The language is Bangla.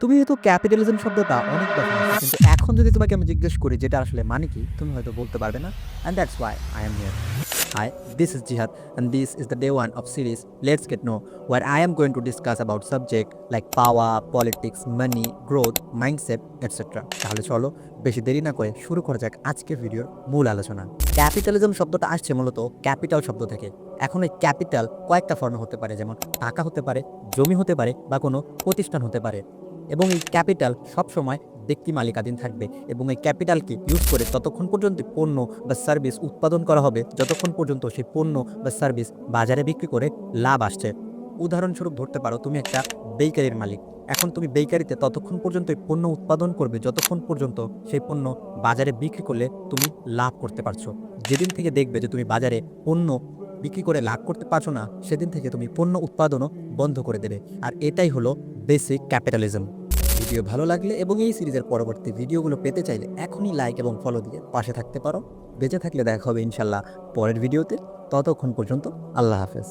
তুমি হয়তো ক্যাপিটালিজম শব্দটা অনেকবার শুনেছো। কিন্তু এখন যদি তোমাকে আমি জিজ্ঞেস করি যেটা আসলে মানে কি? তুমি হয়তো বলতে পারবে না। And that's why I am here. Hi, this is Jihad and this is the day one of series Let's Get Know, where I am going to discuss about subject like power, politics, money, growth, mindset, etc. তাহলে চলো বেশি দেরি না করে শুরু করা যাক আজকের ভিডিওর মূল আলোচনা। ক্যাপিটালিজম শব্দটা আসছে মূলত ক্যাপিটাল শব্দ থেকে। এখন এই ক্যাপিটাল কয়েকটা ফর্মে হতে পারে, যেমন টাকা হতে পারে, জমি হতে পারে বা কোনো প্রতিষ্ঠান হতে পারে। এবং এই ক্যাপিটাল সবসময় ব্যক্তি মালিকাধীন থাকবে এবং এই ক্যাপিটালকে ইউজ করে ততক্ষণ পর্যন্ত পণ্য বা সার্ভিস উৎপাদন করা হবে যতক্ষণ পর্যন্ত সেই পণ্য বা সার্ভিস বাজারে বিক্রি করে লাভ আসছে। উদাহরণস্বরূপ ধরতে পারো তুমি একটা বেকারির মালিক। এখন তুমি বেকারিতে ততক্ষণ পর্যন্ত এই পণ্য উৎপাদন করবে যতক্ষণ পর্যন্ত সেই পণ্য বাজারে বিক্রি করলে তুমি লাভ করতে পারছো। যেদিন থেকে দেখবে যে তুমি বাজারে পণ্য বিক্রি করে লাভ করতে পারছো না, সেদিন থেকে তুমি পণ্য উৎপাদনও বন্ধ করে দেবে। আর এটাই হলো বেসিক ক্যাপিটালিজম। ভিডিও ভালো লাগলে এবং এই সিরিজের পরবর্তী ভিডিওগুলো পেতে চাইলে এখনই লাইক এবং ফলো দিয়ে পাশে থাকতে পারো। বেঁচে থাকলে দেখা হবে ইনশাল্লাহ পরের ভিডিওতে। ততক্ষণ পর্যন্ত আল্লাহ হাফেজ।